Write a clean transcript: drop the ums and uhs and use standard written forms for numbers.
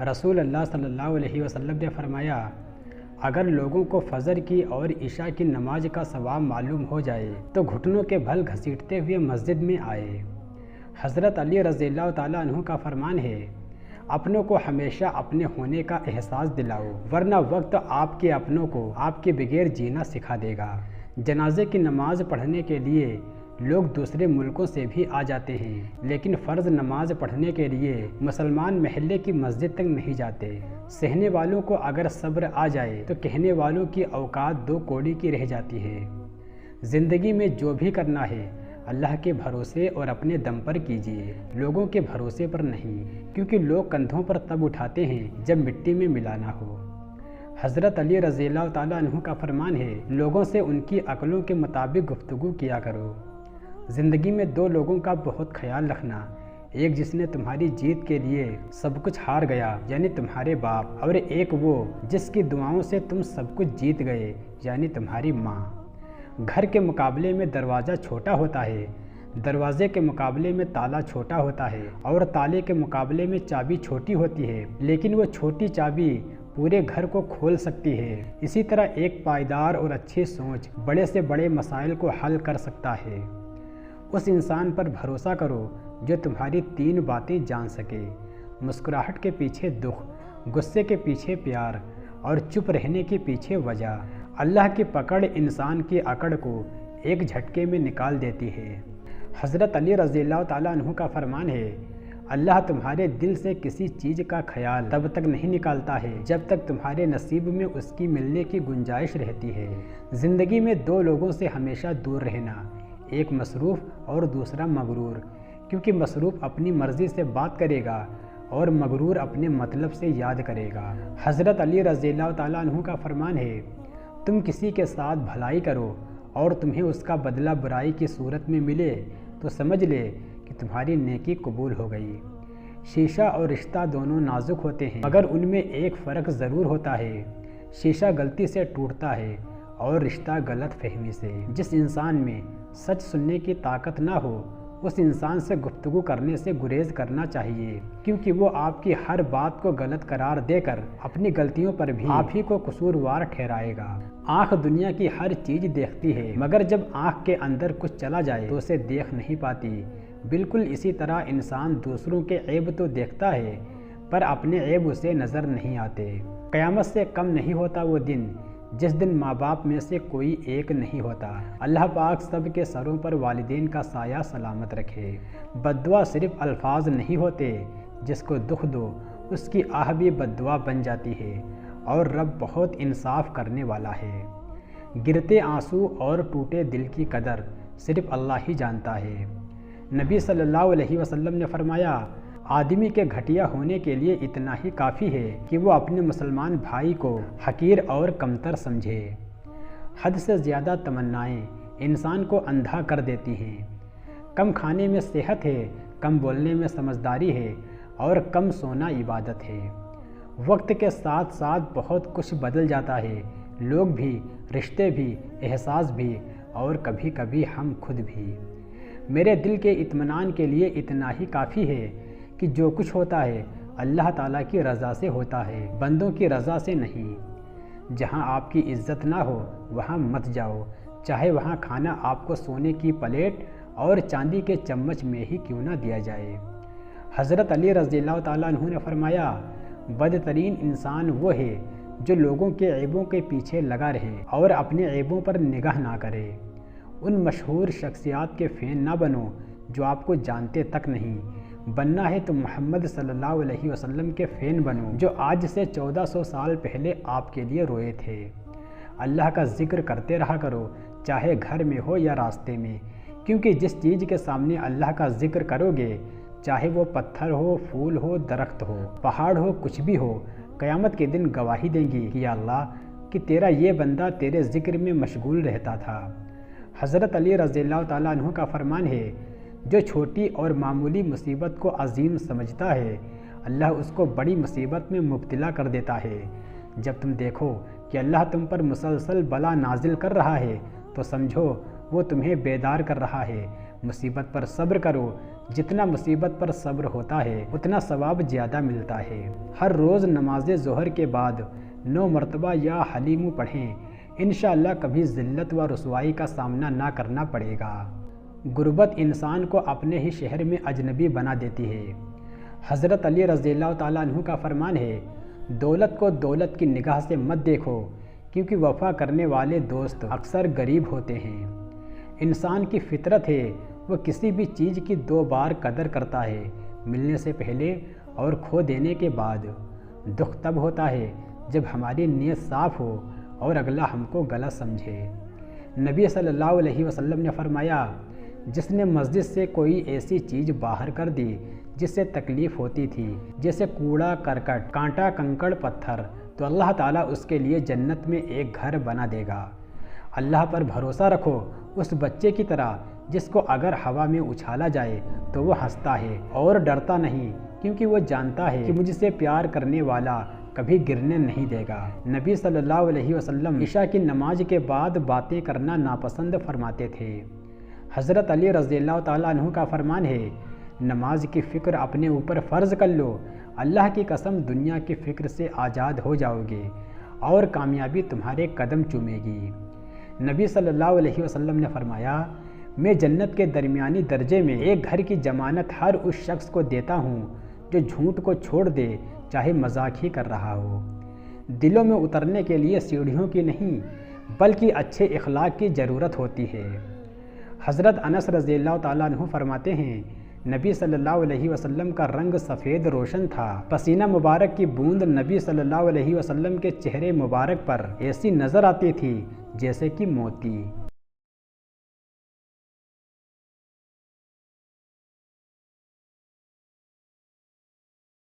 رسول اللہ صلی اللہ علیہ وسلم نے فرمایا، اگر لوگوں کو فجر کی اور عشاء کی نماز کا ثواب معلوم ہو جائے تو گھٹنوں کے بھل گھسیٹتے ہوئے مسجد میں آئے۔ حضرت علی رضی اللہ تعالیٰ عنہ کا فرمان ہے، اپنوں کو ہمیشہ اپنے ہونے کا احساس دلاؤ، ورنہ وقت آپ کے اپنوں کو آپ کے بغیر جینا سکھا دے گا۔ جنازے کی نماز پڑھنے کے لیے لوگ دوسرے ملکوں سے بھی آ جاتے ہیں، لیکن فرض نماز پڑھنے کے لیے مسلمان محلے کی مسجد تک نہیں جاتے۔ سہنے والوں کو اگر صبر آ جائے تو کہنے والوں کی اوقات دو کوڑی کی رہ جاتی ہے۔ زندگی میں جو بھی کرنا ہے اللہ کے بھروسے اور اپنے دم پر کیجیے، لوگوں کے بھروسے پر نہیں، کیونکہ لوگ کندھوں پر تب اٹھاتے ہیں جب مٹی میں ملانا ہو۔ حضرت علی رضی اللہ تعالیٰ عنہ کا فرمان ہے، لوگوں سے ان کی عقلوں کے مطابق گفتگو کیا کرو۔ زندگی میں دو لوگوں کا بہت خیال رکھنا، ایک جس نے تمہاری جیت کے لیے سب کچھ ہار گیا یعنی تمہارے باپ، اور ایک وہ جس کی دعاؤں سے تم سب کچھ جیت گئے یعنی تمہاری ماں۔ گھر کے مقابلے میں دروازہ چھوٹا ہوتا ہے، دروازے کے مقابلے میں تالا چھوٹا ہوتا ہے، اور تالے کے مقابلے میں چابی چھوٹی ہوتی ہے، لیکن وہ چھوٹی چابی پورے گھر کو کھول سکتی ہے۔ اسی طرح ایک پائیدار اور اچھی سوچ بڑے سے بڑے مسائل کو حل کر سکتا ہے۔ اس انسان پر بھروسہ کرو جو تمہاری تین باتیں جان سکے، مسکراہٹ کے پیچھے دکھ، غصے کے پیچھے پیار، اور چپ رہنے کے پیچھے وجہ۔ اللہ کی پکڑ انسان کی اکڑ کو ایک جھٹکے میں نکال دیتی ہے۔ حضرت علی رضی اللہ تعالیٰ عنہ کا فرمان ہے، اللہ تمہارے دل سے کسی چیز کا خیال تب تک نہیں نکالتا ہے جب تک تمہارے نصیب میں اس کی ملنے کی گنجائش رہتی ہے۔ زندگی میں دو لوگوں سے ہمیشہ دور رہنا، ایک مصروف اور دوسرا مغرور، کیونکہ مصروف اپنی مرضی سے بات کرے گا اور مغرور اپنے مطلب سے یاد کرے گا۔ حضرت علی رضی اللہ تعالیٰ عنہ کا فرمان ہے، تم کسی کے ساتھ بھلائی کرو اور تمہیں اس کا بدلہ برائی کی صورت میں ملے تو سمجھ لے کہ تمہاری نیکی قبول ہو گئی۔ شیشہ اور رشتہ دونوں نازک ہوتے ہیں، مگر ان میں ایک فرق ضرور ہوتا ہے، شیشہ غلطی سے ٹوٹتا ہے اور رشتہ غلط فہمی سے۔ جس انسان میں سچ سننے کی طاقت نہ ہو اس انسان سے گفتگو کرنے سے گریز کرنا چاہیے، کیونکہ وہ آپ کی ہر بات کو غلط قرار دے کر اپنی غلطیوں پر بھی آپ ہی کو قصوروار ٹھہرائے گا۔ آنکھ دنیا کی ہر چیز دیکھتی ہے، مگر جب آنکھ کے اندر کچھ چلا جائے تو اسے دیکھ نہیں پاتی۔ بالکل اسی طرح انسان دوسروں کے عیب تو دیکھتا ہے پر اپنے عیب اسے نظر نہیں آتے۔ قیامت سے کم نہیں ہوتا وہ دن جس دن ماں باپ میں سے کوئی ایک نہیں ہوتا۔ اللہ پاک سب کے سروں پر والدین کا سایہ سلامت رکھے۔ بد دعا صرف الفاظ نہیں ہوتے، جس کو دکھ دو اس کی آہ بھی بد دعا بن جاتی ہے، اور رب بہت انصاف کرنے والا ہے۔ گرتے آنسو اور ٹوٹے دل کی قدر صرف اللہ ہی جانتا ہے۔ نبی صلی اللہ علیہ وسلم نے فرمایا، آدمی کے گھٹیا ہونے کے لیے اتنا ہی کافی ہے کہ وہ اپنے مسلمان بھائی کو حقیر اور کمتر سمجھے۔ حد سے زیادہ تمنائیں انسان کو اندھا کر دیتی ہیں۔ کم کھانے میں صحت ہے، کم بولنے میں سمجھداری ہے، اور کم سونا عبادت ہے۔ وقت کے ساتھ ساتھ بہت کچھ بدل جاتا ہے، لوگ بھی، رشتے بھی، احساس بھی، اور کبھی کبھی ہم خود بھی۔ میرے دل کے اطمینان کے لیے اتنا ہی کافی ہے کہ جو کچھ ہوتا ہے اللہ تعالیٰ کی رضا سے ہوتا ہے، بندوں کی رضا سے نہیں۔ جہاں آپ کی عزت نہ ہو وہاں مت جاؤ، چاہے وہاں کھانا آپ کو سونے کی پلیٹ اور چاندی کے چمچ میں ہی کیوں نہ دیا جائے۔ حضرت علی رضی اللہ تعالیٰ عنہ نے فرمایا، بدترین انسان وہ ہے جو لوگوں کے عیبوں کے پیچھے لگا رہے اور اپنے عیبوں پر نگاہ نہ کرے۔ ان مشہور شخصیات کے فین نہ بنو جو آپ کو جانتے تک نہیں، بننا ہے تو محمد صلی اللہ علیہ وسلم کے فین بنو جو آج سے 1400 سال پہلے آپ کے لیے روئے تھے۔ اللہ کا ذکر کرتے رہا کرو، چاہے گھر میں ہو یا راستے میں، کیونکہ جس چیز کے سامنے اللہ کا ذکر کرو گے، چاہے وہ پتھر ہو، پھول ہو، درخت ہو، پہاڑ ہو، کچھ بھی ہو، قیامت کے دن گواہی دیں گی کہ یا اللہ کہ تیرا یہ بندہ تیرے ذکر میں مشغول رہتا تھا۔ حضرت علی رضی اللہ تعالیٰ عنہ کا فرمان ہے، جو چھوٹی اور معمولی مصیبت کو عظیم سمجھتا ہے اللہ اس کو بڑی مصیبت میں مبتلا کر دیتا ہے۔ جب تم دیکھو کہ اللہ تم پر مسلسل بلا نازل کر رہا ہے تو سمجھو وہ تمہیں بیدار کر رہا ہے۔ مصیبت پر صبر کرو، جتنا مصیبت پر صبر ہوتا ہے اتنا ثواب زیادہ ملتا ہے۔ ہر روز نماز ظہر کے بعد 9 مرتبہ یا حلیم پڑھیں، انشاءاللہ کبھی ذلت و رسوائی کا سامنا نہ کرنا پڑے گا۔ غربت انسان کو اپنے ہی شہر میں اجنبی بنا دیتی ہے۔ حضرت علی رضی اللہ تعالیٰ عنہ کا فرمان ہے، دولت کو دولت کی نگاہ سے مت دیکھو، کیونکہ وفا کرنے والے دوست اکثر غریب ہوتے ہیں۔ انسان کی فطرت ہے وہ کسی بھی چیز کی 2 بار قدر کرتا ہے، ملنے سے پہلے اور کھو دینے کے بعد۔ دکھ تب ہوتا ہے جب ہماری نیت صاف ہو اور اگلا ہم کو غلط سمجھے۔ نبی صلی اللہ علیہ وسلم نے فرمایا، جس نے مسجد سے کوئی ایسی چیز باہر کر دی جس سے تکلیف ہوتی تھی، جیسے کوڑا کرکٹ، کانٹا کنکڑ پتھر، تو اللہ تعالیٰ اس کے لیے جنت میں ایک گھر بنا دے گا۔ اللہ پر بھروسہ رکھو، اس بچے کی طرح جس کو اگر ہوا میں اچھالا جائے تو وہ ہنستا ہے اور ڈرتا نہیں، کیونکہ وہ جانتا ہے کہ مجھ سے پیار کرنے والا کبھی گرنے نہیں دے گا۔ نبی صلی اللہ علیہ وسلم عشاء کی نماز کے بعد باتیں کرنا ناپسند فرماتے تھے۔ حضرت علی رضی اللہ تعالیٰ عنہ کا فرمان ہے، نماز کی فکر اپنے اوپر فرض کر لو، اللہ کی قسم دنیا کی فکر سے آزاد ہو جاؤ گے اور کامیابی تمہارے قدم چومے گی۔ نبی صلی اللہ علیہ وسلم نے فرمایا، میں جنت کے درمیانی درجے میں ایک گھر کی ضمانت ہر اس شخص کو دیتا ہوں جو جھوٹ کو چھوڑ دے، چاہے مذاق ہی کر رہا ہو۔ دلوں میں اترنے کے لیے سیڑھیوں کی نہیں بلکہ اچھے اخلاق کی ضرورت ہوتی ہے۔ حضرت انس رضی اللہ تعالیٰ عنہ فرماتے ہیں، نبی صلی اللہ علیہ وسلم کا رنگ سفید روشن تھا، پسینہ مبارک کی بوند نبی صلی اللہ علیہ وسلم کے چہرے مبارک پر ایسی نظر آتی تھی جیسے کہ موتی۔